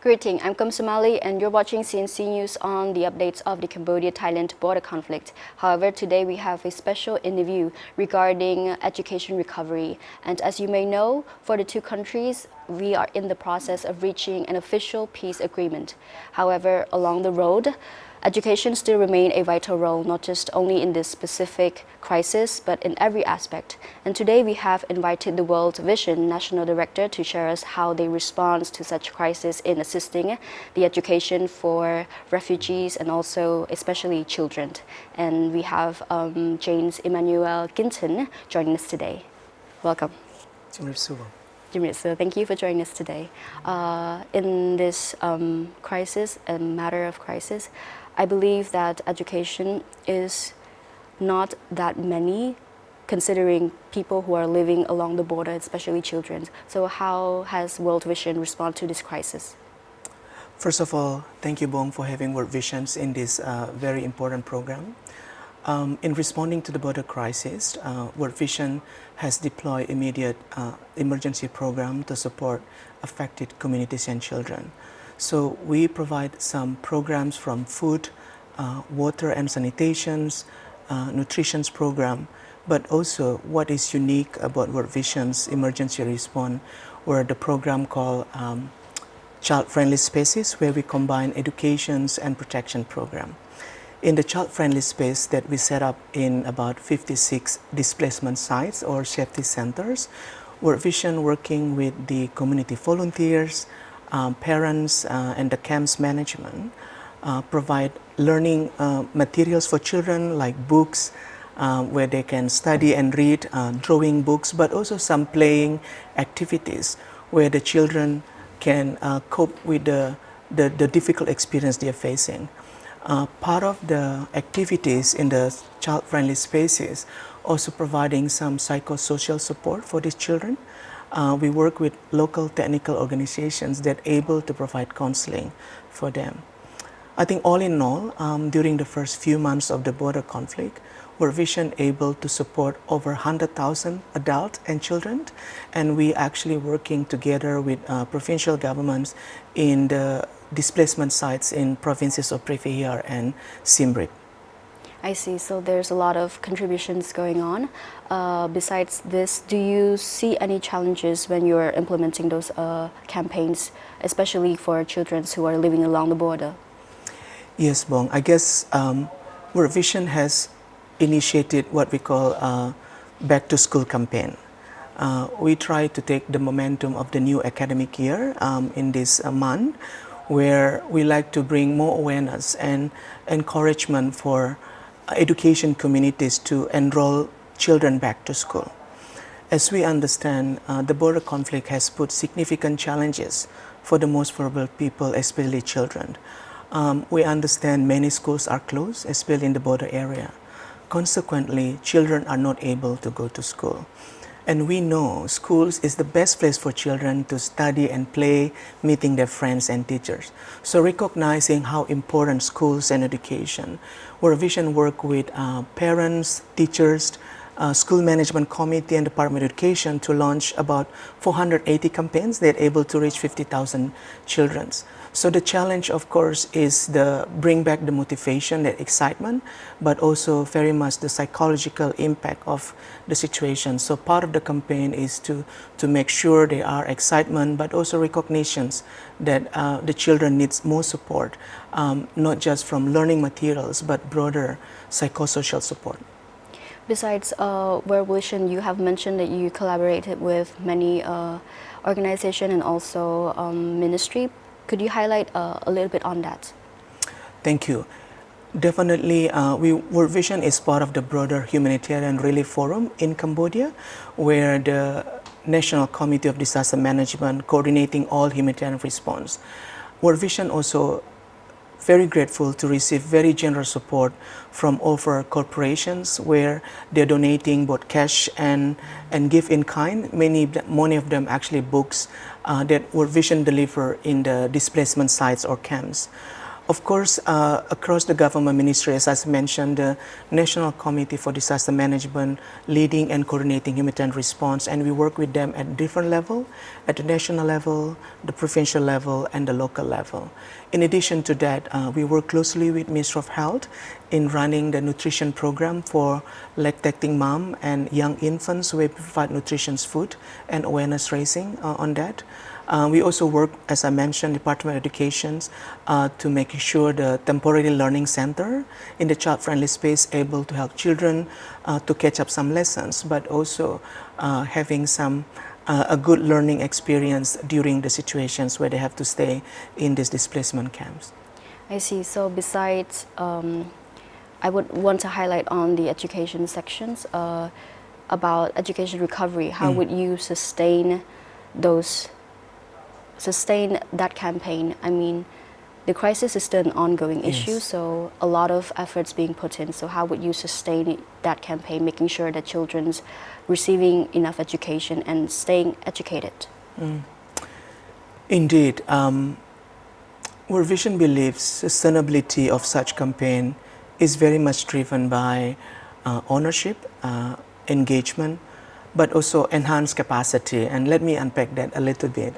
Greeting, I'm Kamsumali and you're watching CNC News on the updates of the Cambodia-Thailand border conflict. However, today we have a special interview regarding education recovery. And as you may know, for the two countries, we are in the process of reaching an official peace agreement. However, along the road, education still remains a vital role, not just only in this specific crisis, but in every aspect. And today we have invited the World Vision National Director to share us how they respond to such crisis in assisting the education for refugees and also especially children. And we have James Emmanuel Ginton joining us today. Welcome. So thank you for joining us today. In this crisis, a matter of crisis, I believe that education is not that many, considering people who are living along the border, especially children. So how has World Vision responded to this crisis? First of all, thank you, Bong, for having World Visions in this very important program. In responding to the border crisis, World Vision has deployed immediate emergency program to support affected communities and children. So we provide some programs from food, water and sanitations, nutrition program, but also what is unique about World Vision's emergency response were the program called child-friendly spaces, where we combine educations and protection program. In the child-friendly space that we set up in about 56 displacement sites or safety centers, World Vision working with the community volunteers, parents and the camps management provide learning materials for children like books where they can study and read, drawing books, but also some playing activities where the children can cope with the difficult experience they are facing. Part of the activities in the child-friendly spaces also providing some psychosocial support for these children. We work with local technical organizations that are able to provide counseling for them. I think all in all, during the first few months of the border conflict, World Vision able to support over 100,000 adults and children, and we actually working together with provincial governments in the displacement sites in provinces of Prefehir and Siem Reap. I see. So there's a lot of contributions going on. Besides this, do you see any challenges when you're implementing those campaigns, especially for children who are living along the border? Yes, Bong. I guess World Vision has initiated what we call back to school campaign. We try to take the momentum of the new academic year in this month, where we like to bring more awareness and encouragement for education communities to enroll children back to school. As we understand, the border conflict has put significant challenges for the most vulnerable people, especially children. We understand many schools are closed, especially in the border area. Consequently, children are not able to go to school. And we know schools is the best place for children to study and play, meeting their friends and teachers. So recognizing how important schools and education, World Vision work with parents, teachers, school management committee and Department of Education to launch about 480 campaigns that are able to reach 50,000 children. So the challenge, of course, is the bring back the motivation, the excitement, but also very much the psychological impact of the situation. So part of the campaign is to make sure there are excitement, but also recognitions that the children needs more support, not just from learning materials, but broader psychosocial support. Besides World Vision, you have mentioned that you collaborated with many organizations and also ministry. Could you highlight a little bit on that? Thank you. Definitely, World Vision is part of the broader Humanitarian Relief Forum in Cambodia, where the National Committee of Disaster Management coordinating all humanitarian response. World Vision also very grateful to receive very generous support from over corporations where they're donating both cash and give in kind. Many of them actually books that World Vision deliver in the displacement sites or camps. Of course, across the government ministry, as I mentioned, the National Committee for Disaster Management leading and coordinating humanitarian response, and we work with them at different level, at the national level, the provincial level, and the local level. In addition to that, we work closely with Ministry of Health in running the nutrition program for lactating mom and young infants, where we provide nutrition food and awareness raising on that. We also work, as I mentioned, Department of Education to make sure the temporary learning center in the child-friendly space able to help children to catch up some lessons, but also having some a good learning experience during the situations where they have to stay in these displacement camps. I see. So besides, I would want to highlight on the education sections about education recovery. How would you sustain that campaign? I mean, the crisis is still an ongoing issue, so a lot of efforts being put in. So how would you sustain that campaign, making sure that children's receiving enough education and staying educated? Indeed, World Vision believes sustainability of such campaign is very much driven by ownership, engagement, but also enhanced capacity. And let me unpack that a little bit.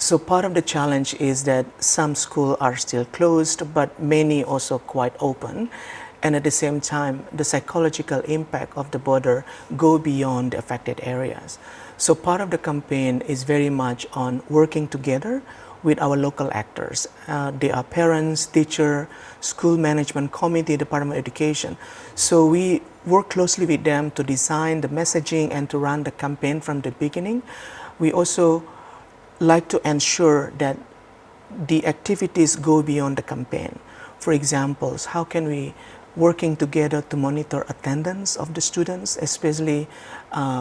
So part of the challenge is that some schools are still closed, but many also quite open. And at the same time, the psychological impact of the border go beyond the affected areas. So part of the campaign is very much on working together with our local actors. They are parents, teacher, school management committee, Department of Education. So we work closely with them to design the messaging and to run the campaign from the beginning. We also like to ensure that the activities go beyond the campaign. For example, how can we working together to monitor attendance of the students, especially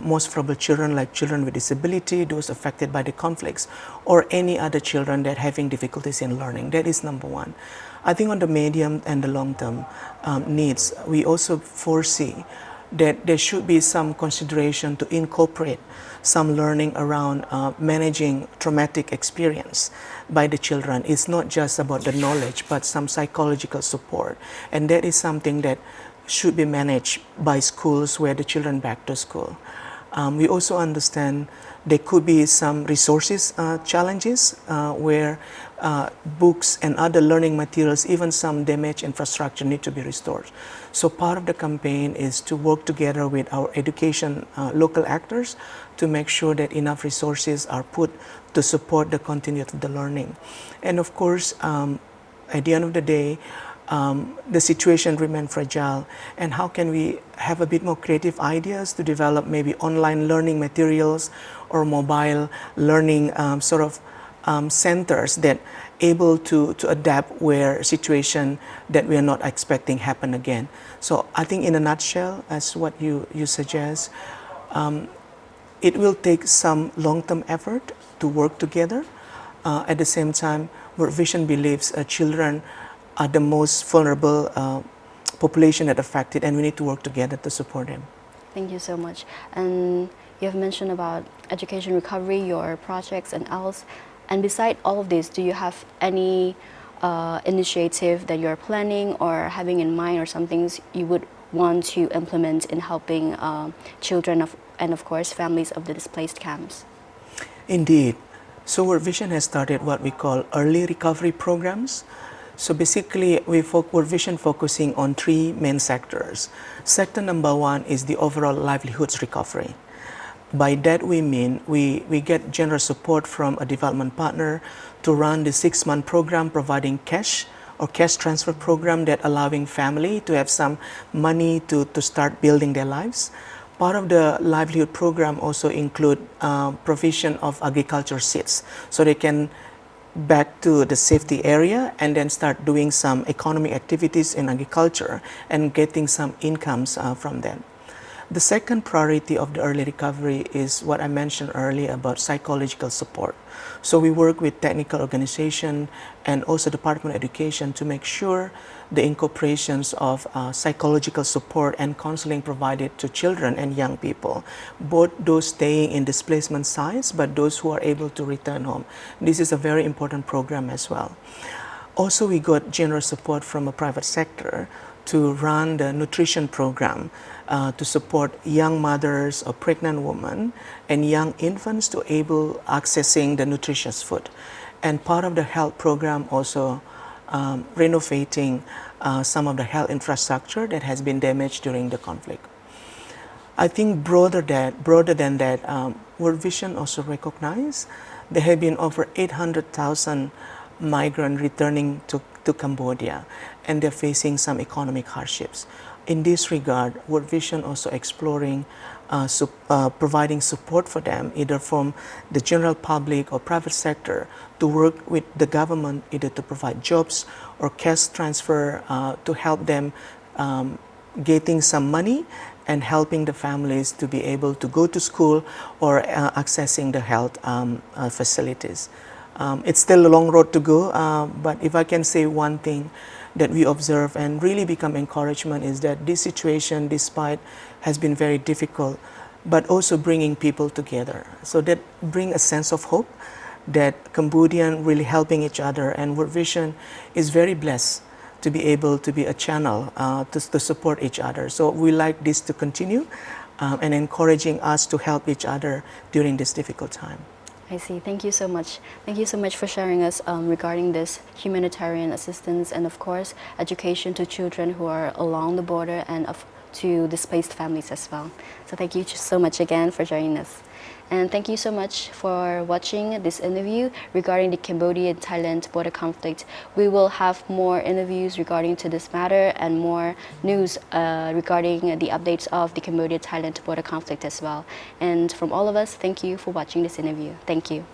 most vulnerable children like children with disability, those affected by the conflicts, or any other children that having difficulties in learning. That is number one. I think on the medium and the long-term needs, we also foresee that there should be some consideration to incorporate some learning around managing traumatic experience by the children. It's not just about the knowledge, but some psychological support. And that is something that should be managed by schools where the children back to school. We also understand there could be some resources challenges where books and other learning materials, even some damaged infrastructure need to be restored. So part of the campaign is to work together with our education local actors to make sure that enough resources are put to support the continuity of the learning. And of course, at the end of the day, the situation remains fragile, and how can we have a bit more creative ideas to develop maybe online learning materials or mobile learning centers that able to adapt where situation that we are not expecting happen again. So I think in a nutshell, as what you suggest, it will take some long-term effort to work together. At the same time, World Vision believes children are the most vulnerable population that affected, and we need to work together to support them. Thank you so much. And you have mentioned about education recovery, your projects and else. And beside all of this, do you have any initiative that you're planning or having in mind, or some things you would want to implement in helping children and of course families of the displaced camps? Indeed. So World Vision has started what we call early recovery programs. So basically, World Vision focusing on three main sectors. Sector number one is the overall livelihoods recovery. By that we mean we get general support from a development partner to run the 6-month program providing cash or cash transfer program that allowing family to have some money to start building their lives. Part of the livelihood program also include provision of agriculture seeds, so they can back to the safety area and then start doing some economic activities in agriculture and getting some incomes from them. The second priority of the early recovery is what I mentioned earlier about psychological support. So we work with technical organization and also Department of Education to make sure the incorporations of psychological support and counseling provided to children and young people, both those staying in displacement sites, but those who are able to return home. This is a very important program as well. Also, we got generous support from a private sector to run the nutrition program to support young mothers or pregnant women and young infants to able accessing the nutritious food. And part of the health program also renovating some of the health infrastructure that has been damaged during the conflict. I think broader than that, World Vision also recognize there have been over 800,000 migrants returning to Cambodia, and they're facing some economic hardships. In this regard, World Vision also exploring providing support for them, either from the general public or private sector, to work with the government either to provide jobs or cash transfer to help them getting some money and helping the families to be able to go to school or accessing the health facilities. It's still a long road to go, but if I can say one thing that we observe and really become encouragement is that this situation, despite has been very difficult, but also bringing people together. So that bring a sense of hope that Cambodian really helping each other, and World Vision is very blessed to be able to be a channel to support each other. So we like this to continue and encouraging us to help each other during this difficult time. I see. Thank you so much. Thank you so much for sharing us regarding this humanitarian assistance and, of course, education to children who are along the border and to displaced families as well. So thank you so much again for joining us. And thank you so much for watching this interview regarding the Cambodia-Thailand border conflict. We will have more interviews regarding to this matter and more news regarding the updates of the Cambodia-Thailand border conflict as well. And from all of us, thank you for watching this interview. Thank you.